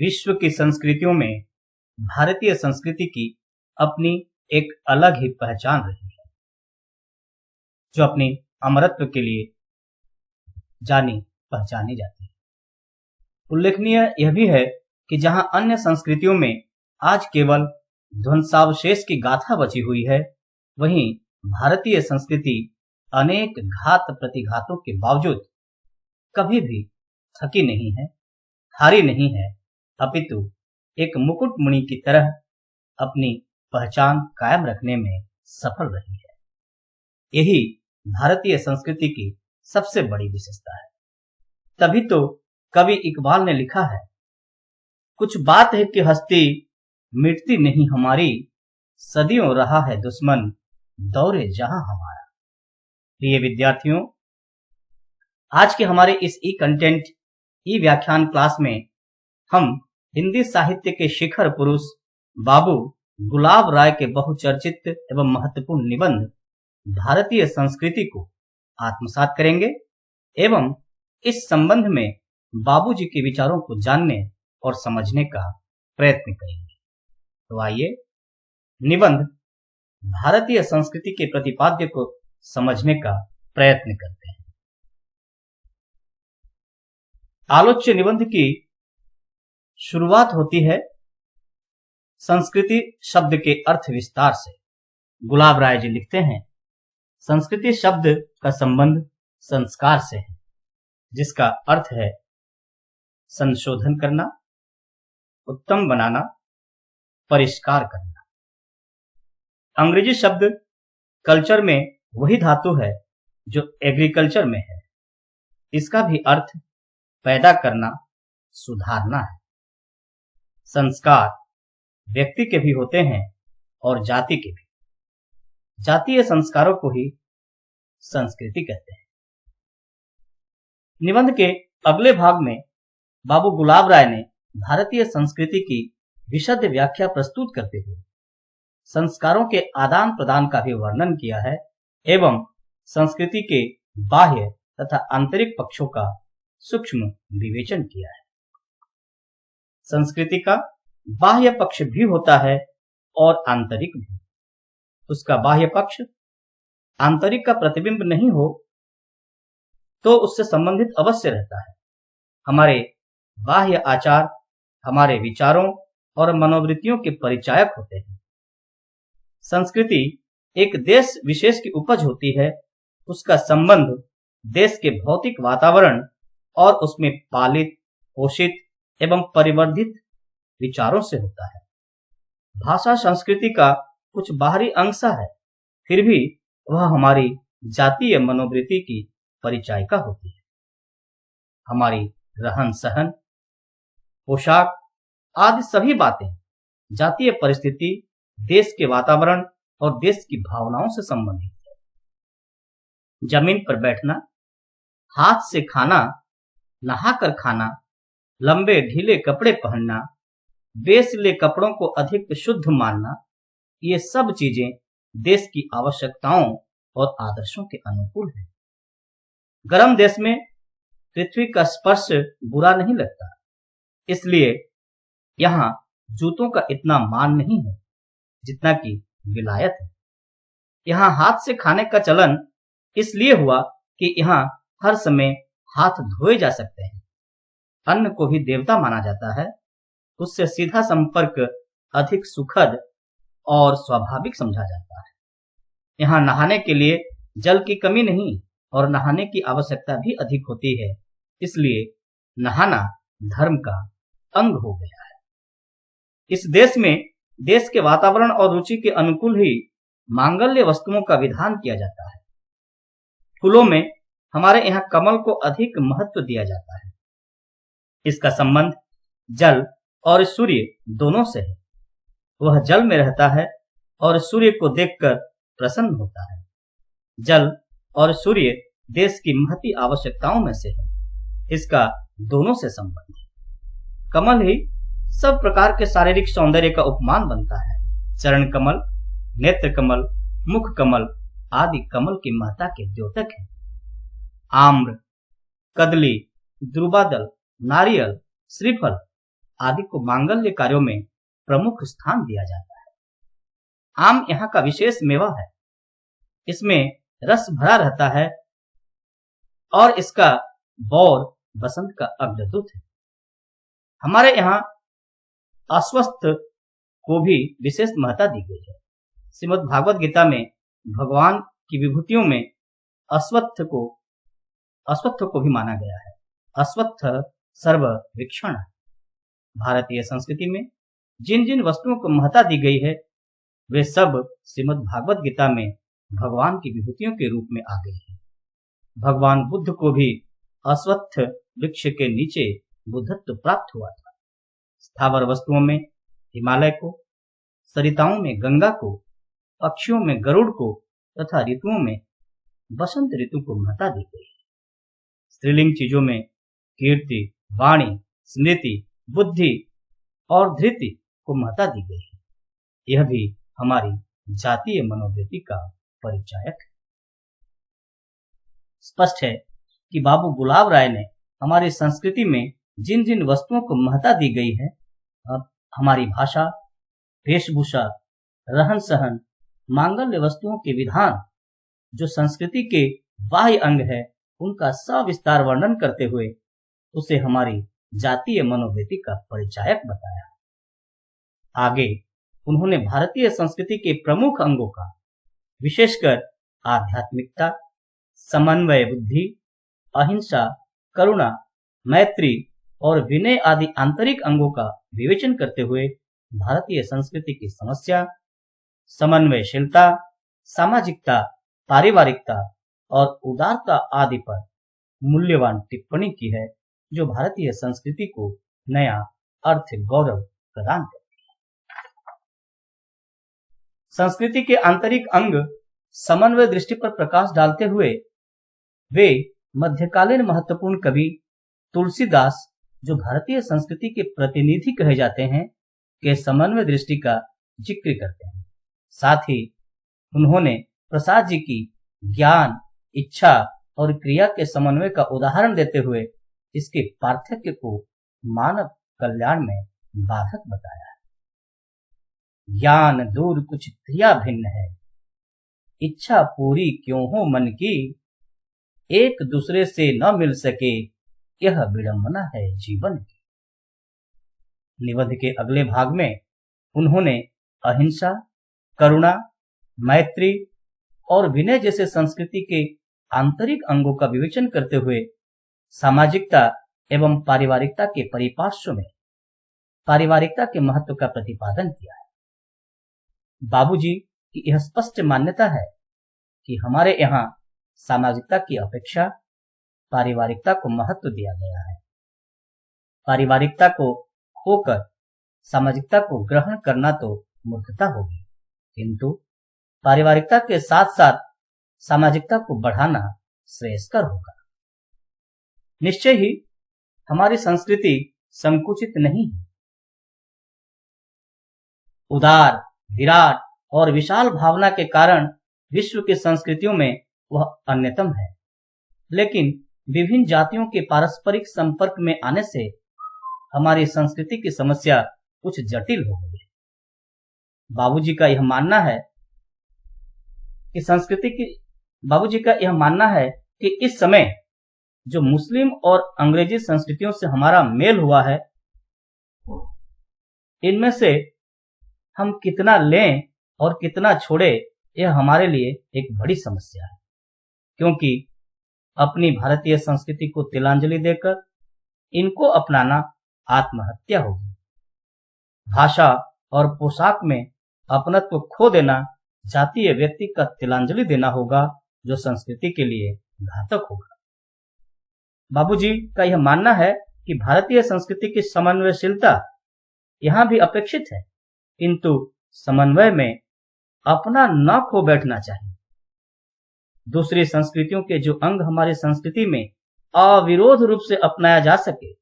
विश्व की संस्कृतियों में भारतीय संस्कृति की अपनी एक अलग ही पहचान रही है, जो अपनी अमरत्व के लिए जानी पहचानी जाती है। उल्लेखनीय यह भी है कि जहां अन्य संस्कृतियों में आज केवल ध्वंसावशेष की गाथा बची हुई है, वहीं भारतीय संस्कृति अनेक घात प्रतिघातों के बावजूद कभी भी थकी नहीं है, हारी नहीं है, अपितु एक मुकुटमणि की तरह अपनी पहचान कायम रखने में सफल रही है। यही भारतीय संस्कृति की सबसे बड़ी विशेषता है। तभी तो कवि इकबाल ने लिखा है, कुछ बात है कि हस्ती मिटती नहीं हमारी, सदियों रहा है दुश्मन दौरे जहां हमारा। प्रिय विद्यार्थियों, आज के हमारे इस ई कंटेंट ई व्याख्यान क्लास में हम हिंदी साहित्य के शिखर पुरुष बाबू गुलाब राय के बहुचर्चित एवं महत्वपूर्ण निबंध भारतीय संस्कृति को आत्मसात करेंगे एवं इस संबंध में बाबूजी के विचारों को जानने और समझने का प्रयत्न करेंगे। तो आइए निबंध भारतीय संस्कृति के प्रतिपाद्य को समझने का प्रयत्न करते हैं। आलोच्य निबंध की शुरुआत होती है संस्कृति शब्द के अर्थ विस्तार से। गुलाब राय जी लिखते हैं, संस्कृति शब्द का संबंध संस्कार से है, जिसका अर्थ है संशोधन करना, उत्तम बनाना, परिष्कार करना। अंग्रेजी शब्द कल्चर में वही धातु है जो एग्रीकल्चर में है। इसका भी अर्थ पैदा करना, सुधारना है। संस्कार व्यक्ति के भी होते हैं और जाति के भी। जातीय संस्कारों को ही संस्कृति कहते हैं। निबंध के अगले भाग में बाबू गुलाब राय ने भारतीय संस्कृति की विशद व्याख्या प्रस्तुत करते हुए संस्कारों के आदान प्रदान का भी वर्णन किया है एवं संस्कृति के बाह्य तथा आंतरिक पक्षों का सूक्ष्म विवेचन किया है। संस्कृति का बाह्य पक्ष भी होता है और आंतरिक भी। उसका बाह्य पक्ष आंतरिक का प्रतिबिंब नहीं हो तो उससे संबंधित अवश्य रहता है। हमारे बाह्य आचार हमारे विचारों और मनोवृत्तियों के परिचायक होते हैं। संस्कृति एक देश विशेष की उपज होती है। उसका संबंध देश के भौतिक वातावरण और उसमें पालित, पोषित एवं परिवर्धित विचारों से होता है। भाषा संस्कृति का कुछ बाहरी अंश है, फिर भी वह हमारी जातीय मनोवृत्ति की परिचायिका होती है। हमारी रहन सहन, पोशाक आदि सभी बातें जातीय परिस्थिति, देश के वातावरण और देश की भावनाओं से संबंधित है। जमीन पर बैठना, हाथ से खाना, नहाकर खाना, लंबे ढीले कपड़े पहनना, बेसिले कपड़ों को अधिक शुद्ध मानना, ये सब चीजें देश की आवश्यकताओं और आदर्शों के अनुकूल है। गर्म देश में पृथ्वी का स्पर्श बुरा नहीं लगता, इसलिए यहाँ जूतों का इतना मान नहीं है जितना कि विलायत है। यहाँ हाथ से खाने का चलन इसलिए हुआ कि यहाँ हर समय हाथ धोए जा सकते हैं। अन्न को भी देवता माना जाता है, उससे सीधा संपर्क अधिक सुखद और स्वाभाविक समझा जाता है। यहाँ नहाने के लिए जल की कमी नहीं और नहाने की आवश्यकता भी अधिक होती है, इसलिए नहाना धर्म का अंग हो गया है। इस देश में देश के वातावरण और रुचि के अनुकूल ही मांगल्य वस्तुओं का विधान किया जाता है। फूलों में हमारे यहाँ कमल को अधिक महत्व दिया जाता है। इसका संबंध जल और सूर्य दोनों से है। वह जल में रहता है और सूर्य को देखकर प्रसन्न होता है। जल और सूर्य देश की महती आवश्यकताओं में से है। इसका दोनों से संबंध है। कमल ही सब प्रकार के शारीरिक सौंदर्य का उपमान बनता है। चरण कमल, नेत्र कमल, मुख कमल आदि कमल की महत्ता के द्योतक हैं। आम्र, कदली, द्रुबादल, नारियल, श्रीफल आदि को मांगल्य कार्यों में प्रमुख स्थान दिया जाता है। आम यहाँ का विशेष मेवा है। इसमें रस भरा रहता है और इसका बौर बसंत का अग्रदूत है। हमारे यहाँ अस्वस्थ को भी विशेष महत्ता दी गई है। श्रीमद् भागवत गीता में भगवान की विभूतियों में अश्वत्थ को भी माना गया है। अश्वत्थ सर्व वीक्षण है। भारतीय संस्कृति में जिन जिन वस्तुओं को महत्ता दी गई है वे सब श्रीमद् भागवत गीता में भगवान की विभूतियों के रूप में आ गई है। भगवान बुद्ध को भी अश्वत्थ वृक्ष के नीचे बुद्धत्व प्राप्त हुआ था। स्थावर वस्तुओं में हिमालय को, सरिताओं में गंगा को, पक्षियों में गरुड़ को तथा ऋतुओं में बसंत ऋतु को महत्ता दी गई है। स्त्रीलिंग चीजों में कीर्ति, वाणी, स्मृति, बुद्धि और धृति को महत्ता दी गई है। यह भी हमारी जातीय मनोवृत्ति का परिचायक है। स्पष्ट है कि बाबू गुलाब राय ने हमारी संस्कृति में जिन जिन वस्तुओं को महत्ता दी गई है, अब हमारी भाषा, वेशभूषा, रहन सहन, मांगल्य वस्तुओं के विधान जो संस्कृति के बाह्य अंग है, उनका सविस्तार वर्णन करते हुए उसे हमारी जातीय मनोवृत्ति का परिचायक बताया। आगे उन्होंने भारतीय संस्कृति के प्रमुख अंगों का, विशेषकर आध्यात्मिकता, समन्वय बुद्धि, अहिंसा, करुणा, मैत्री और विनय आदि आंतरिक अंगों का विवेचन करते हुए भारतीय संस्कृति की समस्या, समन्वयशीलता, सामाजिकता, पारिवारिकता और उदारता आदि पर मूल्यवान टिप्पणी की है, जो भारतीय संस्कृति को नया अर्थ गौरव प्रदान करती है। संस्कृति के आंतरिक अंग समन्वय दृष्टि पर प्रकाश डालते हुए वे मध्यकालीन महत्वपूर्ण कवि तुलसीदास, जो भारतीय संस्कृति के प्रतिनिधि कहे जाते हैं, के समन्वय दृष्टि का जिक्र करते हैं। साथ ही उन्होंने प्रसाद जी की ज्ञान, इच्छा और क्रिया के समन्वय का उदाहरण देते हुए इसके पार्थक्य को मानव कल्याण में बाधक बताया है। ज्ञान दूर कुछ क्रिया भिन्न है, इच्छा पूरी क्यों हो मन की, एक दूसरे से न मिल सके, यह विडंबना है जीवन की। निबंध के अगले भाग में उन्होंने अहिंसा, करुणा, मैत्री और विनय जैसे संस्कृति के आंतरिक अंगों का विवेचन करते हुए सामाजिकता एवं पारिवारिकता के परिपार्श्व में पारिवारिकता के महत्व का प्रतिपादन किया है। बाबूजी की यह स्पष्ट मान्यता है कि हमारे यहाँ सामाजिकता की अपेक्षा पारिवारिकता को महत्व दिया गया है। पारिवारिकता को खोकर सामाजिकता को ग्रहण करना तो मूर्खता होगी, किंतु पारिवारिकता के साथ साथ सामाजिकता को बढ़ाना श्रेयस्कर होगा। निश्चय ही हमारी संस्कृति संकुचित नहीं है। उदार, विराट और विशाल भावना के कारण विश्व की संस्कृतियों में वह अन्यतम है, लेकिन विभिन्न जातियों के पारस्परिक संपर्क में आने से हमारी संस्कृति की समस्या कुछ जटिल हो गई है। बाबूजी का यह मानना है कि इस समय जो मुस्लिम और अंग्रेजी संस्कृतियों से हमारा मेल हुआ है, इनमें से हम कितना लें और कितना छोड़े, यह हमारे लिए एक बड़ी समस्या है, क्योंकि अपनी भारतीय संस्कृति को तिलांजलि देकर इनको अपनाना आत्महत्या होगी। भाषा और पोशाक में अपनत्व खो देना जातीय व्यक्ति का तिलांजलि देना होगा, जो संस्कृति के लिए घातक होगा। बाबूजी का यह मानना है कि भारतीय संस्कृति की समन्वयशीलता यहाँ भी अपेक्षित है, किंतु समन्वय में अपना न खो बैठना चाहिए। दूसरी संस्कृतियों के जो अंग हमारी संस्कृति में अविरोध रूप से अपनाया जा सके,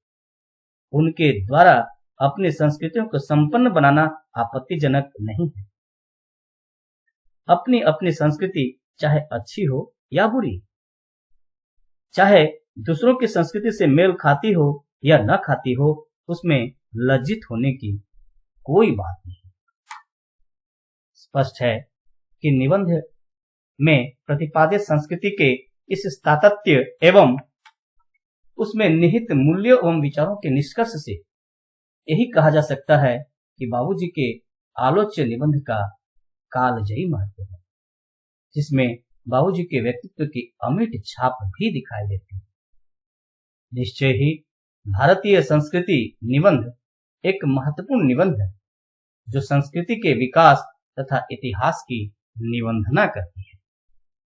उनके द्वारा अपनी संस्कृतियों को संपन्न बनाना आपत्तिजनक नहीं है। अपनी अपनी संस्कृति चाहे अच्छी हो या बुरी, चाहे दूसरों की संस्कृति से मेल खाती हो या न खाती हो, उसमें लज्जित होने की कोई बात नहीं। स्पष्ट है कि निबंध में प्रतिपादित संस्कृति के इस स्थातत्य एवं उसमें निहित मूल्यों एवं विचारों के निष्कर्ष से यही कहा जा सकता है कि बाबूजी के आलोच्य निबंध का कालजयी महत्व है, जिसमें बाबूजी के व्यक्तित्व की अमिट छाप भी दिखाई देती है। निश्चय ही भारतीय संस्कृति निबंध एक महत्वपूर्ण निबंध है, जो संस्कृति के विकास तथा इतिहास की निबंधना करती है।